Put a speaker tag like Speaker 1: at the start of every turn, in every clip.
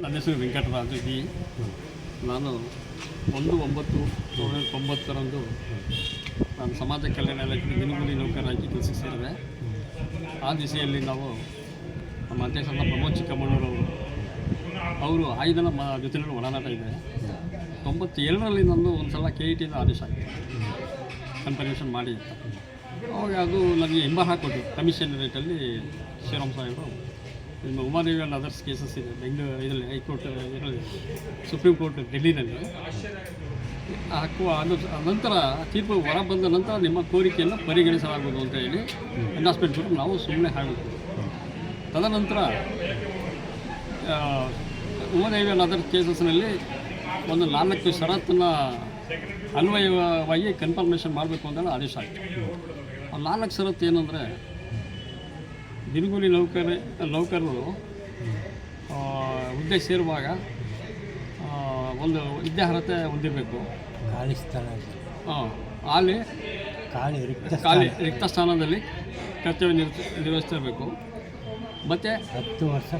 Speaker 1: ನನ್ನ ಹೆಸರು ವೆಂಕಟರಾಜು ಬಿ. ನಾನು 1/9/1990 ನಾನು ಸಮಾಜ ಕಲ್ಯಾಣ ಇಲಾಖೆ ದಿನಗೂಲಿ ನೌಕರರಾಗಿ ಕೆಲಸಕ್ಕೆ ಸೇರಿದೆ. ಆ ದಿಸೆಯಲ್ಲಿ ನಾವು ನಮ್ಮ ಅಧ್ಯಕ್ಷರಾದ ಪ್ರಮೋದ್ ಚಿಕ್ಕಮ್ಮಣ್ಣವರವರು ಅವರು ಆಯುಧನ ಜೊತೆಯಲ್ಲಿ ಒಡನಾಟ ಇದೆ. 92ರಲ್ಲಿ ನಂದು ಒಂದು ಸಲ KITಯಿಂದ ಆದೇಶ ಆಯಿತು, ಕನ್ಫರ್ಮೇಷನ್ ಮಾಡಿ ಅಂತ. ಅವಾಗ ಅದು ನನಗೆ ಹಿಂಬ ಹಾಕ್ಕೊಟ್ಟು ಕಮಿಷನ್ ರೇಟಲ್ಲಿ ಶ್ರೀರಾಮ್ ಸಾಹೇಬರು ಇನ್ನು ಉಮಾದೇವಿ ಆ್ಯಂಡ್ ಅದರ್ಸ್ ಕೇಸಸ್ ಇದೆ ಬೆಂಗಳೂರು ಇದರಲ್ಲಿ ಹೈಕೋರ್ಟ್ ಇದರಲ್ಲಿ ಸುಪ್ರೀಂ ಕೋರ್ಟ್ ಡೆಲ್ಲಿನಲ್ಲಿ ಹಾಕುವ ನಂತರ ತೀರ್ಪು ಹೊರ ಬಂದ ನಂತರ ನಿಮ್ಮ ಕೋರಿಕೆಯನ್ನು ಪರಿಗಣಿಸಲಾಗುವುದು ಅಂತ ಹೇಳಿ ಅನೌನ್ಸ್ಮೆಂಟ್ ಕೊಟ್ಟು ನಾವು ಸುಮ್ಮನೆ ಆಗಬೇಕು. ತದನಂತರ ಉಮಾದೇವಿ ಆ್ಯಂಡ್ ಅದರ್ ಕೇಸಸ್ನಲ್ಲಿ ಒಂದು 4 ಷರತ್ತನ್ನು ಅನ್ವಯವಾಗಿ ಕನ್ಫರ್ಮೇಷನ್ ಮಾಡಬೇಕು ಅಂತ ಆದೇಶ ಆಯಿತು. ಆ 4 ಷರತ್ತು ಏನಂದರೆ, ದಿನಗೂಲಿ ನೌಕರರು ಹುದ್ದೆ ಸೇರುವಾಗ ಒಂದು ವಿದ್ಯಾರ್ಹತೆ ಹೊಂದಿರಬೇಕು. ಅಲ್ಲಿ ರಿಕ್ತ ಸ್ಥಾನದಲ್ಲಿ ಕರ್ತವ್ಯ ನಿರ್ವಹಿಸ್ತಿರಬೇಕು. ಮತ್ತು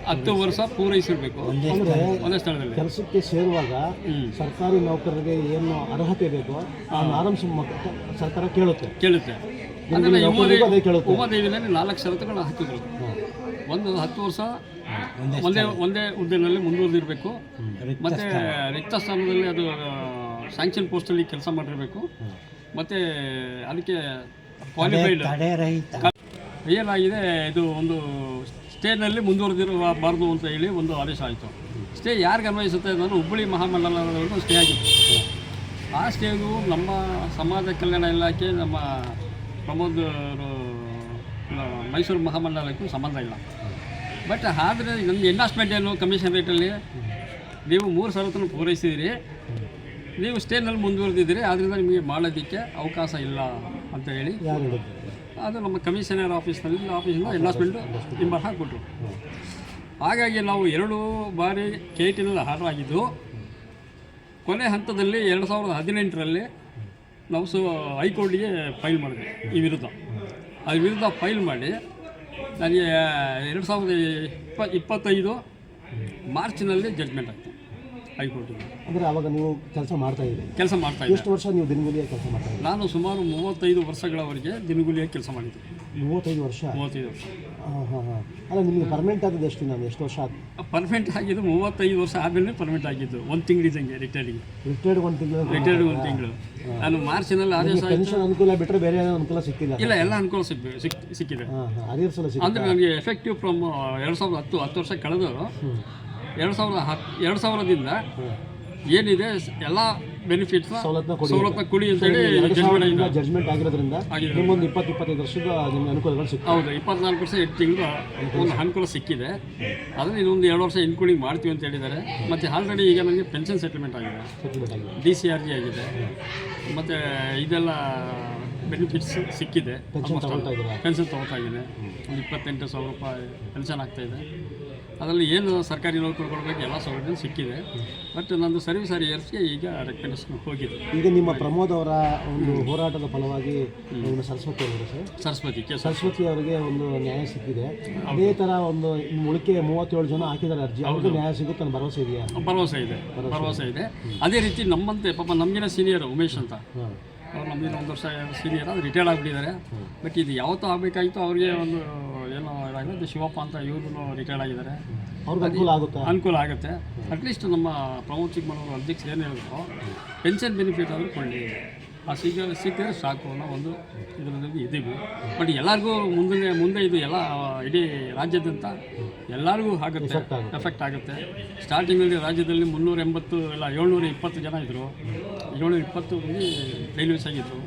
Speaker 1: 10 ವರ್ಷ ಪೂರೈಸಿರಬೇಕು ಒಂದೇ ಸ್ಥಳದಲ್ಲಿ.
Speaker 2: ಕೆಲಸಕ್ಕೆ ಸೇರುವಾಗ ಸರ್ಕಾರಿ ನೌಕರರಿಗೆ ಏನು ಅರ್ಹತೆ ಬೇಕೋ ಆ ನಾರಂ ಸರ್ಕಾರ ಕೇಳುತ್ತೆ.
Speaker 1: ಅಂದರೆ ಉಮಾದೇವಿನಲ್ಲಿ 4 ಷರತ್ತುಗಳನ್ನ ಹಾಕಿದ್ರು. ಒಂದು 10 ವರ್ಷ ಒಂದೇ ಹುದ್ದೆಯಲ್ಲಿ ಮುಂದುವರೆದಿರಬೇಕು. ಮತ್ತು ರಿಕ್ತ ಸ್ಥಾನದಲ್ಲಿ ಅದು ಸ್ಯಾಂಕ್ಷನ್ ಪೋಸ್ಟಲ್ಲಿ ಕೆಲಸ ಮಾಡಿರಬೇಕು. ಮತ್ತು ಅದಕ್ಕೆ ಕ್ವಾಲಿಫೈಡ್ ಏನಾಗಿದೆ, ಇದು ಒಂದು ಸ್ಟೇನಲ್ಲಿ ಮುಂದುವರೆದಿರಬಾರ್ದು ಅಂತ ಹೇಳಿ ಒಂದು ಆದೇಶ ಆಯಿತು. ಸ್ಟೇ ಯಾರಿಗೆ ಅನ್ವಯಿಸುತ್ತೆ ಅಂದರೆ ಹುಬ್ಬಳ್ಳಿ ಮಹಾಮಂಡಲದವರೆಗೂ ಸ್ಟೇ ಆಗಿತ್ತು. ಆ ಸ್ಟೇಗೂ ನಮ್ಮ ಸಮಾಜ ಕಲ್ಯಾಣ ಇಲಾಖೆ ನಮ್ಮ ಪ್ರಮೋದ್ ಮೈಸೂರು ಮಹಾಮಂಡಲಕ್ಕೂ ಸಂಬಂಧ ಇಲ್ಲ. ಬಟ್ ಆದರೆ ನಮಗೆ ಎಂಡಾಸ್ಮೆಂಟ್ ಏನು ಕಮಿಷನ್ ರೇಟಲ್ಲಿ ನೀವು 3 ಷರತ್ತನ್ನು ಪೂರೈಸಿದಿರಿ, ನೀವು ಸ್ಟೇನಲ್ಲಿ ಮುಂದುವರೆದಿದ್ದೀರಿ, ಆದ್ದರಿಂದ ನಿಮಗೆ ಮಾಡೋದಕ್ಕೆ ಅವಕಾಶ ಇಲ್ಲ ಅಂತ ಹೇಳಿ ಅದು ನಮ್ಮ ಕಮಿಷನರ್ ಆಫೀಸಿಂದ ಎಂಡಾಸ್ಮೆಂಟ್ ನಿಂಬರ್ ಹಾಕಿಬಿಟ್ರು. ಹಾಗಾಗಿ ನಾವು 2 ಬಾರಿ KITನಲ್ಲಿ ಹಾಜರಾಗಿದ್ದು. ಕೊನೆ ಹಂತದಲ್ಲಿ 2018ರಲ್ಲಿ ನಾವು ಹೈಕೋರ್ಟ್ಗೆ ಫೈಲ್ ಮಾಡಿದ್ವಿ ಈ ವಿರುದ್ಧ. ಅದ್ರ ವಿರುದ್ಧ ಫೈಲ್ ಮಾಡಿ ನನಗೆ 2025 ಮಾರ್ಚ್ನಲ್ಲಿ ಜಡ್ಜ್ಮೆಂಟ್ ಆಯಿತು ಹೈಕೋರ್ಟಿಗೆ.
Speaker 2: ಅಂದರೆ ಆವಾಗ ನೀವು ಕೆಲಸ ಮಾಡ್ತಾ ಇದ್ದೀರಿ?
Speaker 1: ಕೆಲಸ ಮಾಡ್ತಾಯಿದ್ದೆ.
Speaker 2: ಎಷ್ಟು ವರ್ಷ ನೀವು ದಿನಗೂಲಿಯಾಗಿ ಕೆಲಸ ಮಾಡ್ತಾ ಇದ್ದೀರಿ?
Speaker 1: ನಾನು ಸುಮಾರು 35 ವರ್ಷಗಳವರೆಗೆ ದಿನಗೂಲಿಯಾಗಿ ಕೆಲಸ ಮಾಡಿದ್ದೆ.
Speaker 2: 35 ವರ್ಷ?
Speaker 1: 35 ವರ್ಷ.
Speaker 2: ಅಲ್ಲ, ನಿಮಗೆ ಪರ್ಮನೆಂಟ್ ಆಗಿದ್ದು ಎಷ್ಟು ಎಷ್ಟು ವರ್ಷ ಆಯ್ತು?
Speaker 1: ಪರ್ಮನೆಂಟ್ ಆಗಿದ್ದು 35 ವರ್ಷ ಆದಮೇಲೆ ಪರ್ಮನೆಂಟ್ ಆಗಿದ್ದು. 1 ತಿಂಗಳು ಇದ್ದಂಗೆ ರಿಟೈರ್ಡ್ 1 ತಿಂಗಳು. ನಾನು ಮಾರ್ಚ್ನಲ್ಲಿ ಆದೇಶ
Speaker 2: ಪೆನ್ಷನ್ ಅನುಕೂಲ ಬಿಟ್ಟರೆ ಬೇರೆ ಅನುಕೂಲ ಸಿಕ್ಕಿಲ್ಲ?
Speaker 1: ಇಲ್ಲ, ಎಲ್ಲ ಅನುಕೂಲ ಸಿಕ್ಕಿದೆ. ಅಂದರೆ ನನಗೆ ಎಫೆಕ್ಟಿವ್ ಫ್ರಮ್ 2010 ವರ್ಷ ಕಳೆದು 2000ದಿಂದ ಏನಿದೆ ಎಲ್ಲ ಬೆನಿಫಿಟ್ಸ್ ಸವಲತ್ತನ್ನ ಕೊಡಿ ಅಂತೇಳಿ
Speaker 2: ಜಡ್ಜ್ಮೆಂಟ್ ಆಗಿರೋದ್ರಿಂದ ನಿಮ್ಮೊಂದು 20-25 ವರ್ಷದ ನಿಮಗೆ ಅನುಕೂಲಗಳು ಸಿಕ್ಕಿದೆ.
Speaker 1: ಹೌದು, 24 ವರ್ಷ 8 ತಿಂಗಳು ಒಂದು ಅನುಕೂಲ ಸಿಕ್ಕಿದೆ. ಅದನ್ನು ಇನ್ನೊಂದು 2 ವರ್ಷ ಇನ್ಕ್ಲೂಡಿಂಗ್ ಮಾಡ್ತೀವಿ ಅಂತ ಹೇಳಿದ್ದಾರೆ. ಮತ್ತು ಆಲ್ರೆಡಿ ಈಗ ನನಗೆ ಪೆನ್ಷನ್ ಸೆಟಲ್ಮೆಂಟ್ ಆಗಿದೆ, DCRG ಆಗಿದೆ, ಮತ್ತು ಇದೆಲ್ಲ ಬೆನಿಫಿಟ್ಸ್ ಸಿಕ್ಕಿದೆ. ಪೆನ್ಷನ್ ತೊಗೊಳ್ತಾ ಇದ್ದೀನಿ. ಒಂದು 28,000 ರೂಪಾಯಿ ಪೆನ್ಷನ್ ಆಗ್ತಾಯಿದೆ. ಅದರಲ್ಲಿ ಏನು ಸರ್ಕಾರಿ ನೌಕರು ಕೊಡಬೇಕು ಎಲ್ಲ ಸೌಲಭ್ಯ ಸಿಕ್ಕಿದೆ. ಬಟ್ ನಂದು ಸರ್ವಿಸ್ ಇಯರ್ಸ್ಗೆ ಈಗ ರೆಕಮೆಂಡೇಷನ್ ಹೋಗಿದೆ.
Speaker 2: ಈಗ ನಿಮ್ಮ ಪ್ರಮೋದ್ ಅವರ ಒಂದು ಹೋರಾಟದ ಫಲವಾಗಿ ಸರಸ್ವತಿ ಅವರು ಸರಸ್ವತಿ ಅವರಿಗೆ ಒಂದು ನ್ಯಾಯ ಸಿಕ್ಕಿದೆ. ಅದೇ ಥರ ಒಂದು ಉಳಿಕೆ 37 ಜನ ಹಾಕಿದ್ದಾರೆ ಅರ್ಜಿ, ಅವ್ರಿಗೆ ನ್ಯಾಯ ಸಿಗುತ್ತೆ ಅನ್ನೋ ಭರವಸೆ ಇದೆಯಾ?
Speaker 1: ಭರವಸೆ ಇದೆ. ಅದೇ ರೀತಿ ನಮ್ಮಂತೆ ಪಾಪ ನಮಗಿನ ಸೀನಿಯರ್ ಉಮೇಶ್ ಅಂತ, ಅವ್ರು ನಮಗಿನ 1 ವರ್ಷ ಸೀನಿಯರ್, ಅದು ರಿಟೈರ್ಡ್ ಆಗಿಬಿಟ್ಟಿದ್ದಾರೆ. ಬಟ್ ಇದು ಯಾವತ್ತೂ ಆಗಬೇಕಾಗಿತ್ತು, ಅವ್ರಿಗೆ ಒಂದು ಏನೋ ಇದಾಗಿದೆ. ಶಿವಪ್ಪ ಅಂತ ಇವ್ರು ರಿಟೈರ್ಡ್ ಆಗಿದ್ದಾರೆ. ಅವ್ರಿಗೆ ಅನುಕೂಲ ಆಗುತ್ತೆ. ಅಟ್ಲೀಸ್ಟ್ ನಮ್ಮ ಪ್ರಮೋದ್ ಚಿಕ್ಕಮ್ಮನವರು ಅಧ್ಯಕ್ಷರು ಏನು ಹೇಳಿದ್ರು, ಪೆನ್ಷನ್ ಬೆನಿಫಿಟ್ ಆದರೂ ಕೊಳ್ಳಿ, ಆ ಸಿಕ್ಕಿದ್ರೆ ಸಾಕು ಅನ್ನೋ ಒಂದು ಇದರಲ್ಲಿ ಇದ್ದೀವಿ. ಬಟ್ ಎಲ್ಲರಿಗೂ ಮುಂದೆ ಇದು ಎಲ್ಲ ಇಡೀ ರಾಜ್ಯದಂತ ಎಲ್ಲರಿಗೂ ಆಗುತ್ತೆ, ಎಫೆಕ್ಟ್ ಆಗುತ್ತೆ. ಸ್ಟಾರ್ಟಿಂಗಲ್ಲಿ ರಾಜ್ಯದಲ್ಲಿ 720 ಜನ ಇದ್ದರು. 720 ಮಂದಿ ರೈಲ್ವೇಸ್ ಆಗಿದ್ದರು.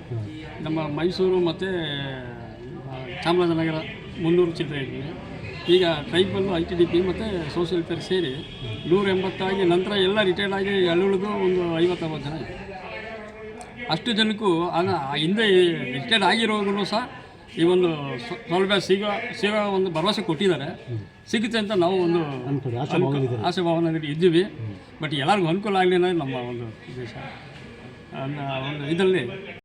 Speaker 1: ನಮ್ಮ ಮೈಸೂರು ಮತ್ತು ಚಾಮರಾಜನಗರ 300 ಚಿಲ್ಲರೆ ಇದ್ವಿ. ಈಗ ಟ್ರೈಬಲ್ಲು ITDP ಮತ್ತು ಸೋಷಿಯಲ್ ವೆಲ್ಫೇರ್ ಸೇರಿ 180 ಆಗಿ ನಂತರ ಎಲ್ಲ ರಿಟೈರ್ಡ್ ಆಗಿ ಉಳಿದು ಒಂದು 50-60 ಜನ ಇದೆ. ಅಷ್ಟು ಜನಕ್ಕೂ ಹಿಂದೆ ರಿಟೈರ್ಡ್ ಆಗಿರೋರು ಸಹ ಈ ಒಂದು ಸೌಲಭ್ಯ ಸಿಗೋ ಒಂದು ಭರವಸೆ ಕೊಟ್ಟಿದ್ದಾರೆ. ಸಿಗುತ್ತೆ ಅಂತ ನಾವು ಒಂದು ಆಶಾಭಾವನೆಯಲ್ಲಿ ಇದ್ದೀವಿ. ಬಟ್ ಎಲ್ಲರಿಗೂ ಅನುಕೂಲ ಆಗಲಿ ಅನ್ನೋದು ನಮ್ಮ ಒಂದು ಉದ್ದೇಶ. ಒಂದು ಇದರಲ್ಲಿ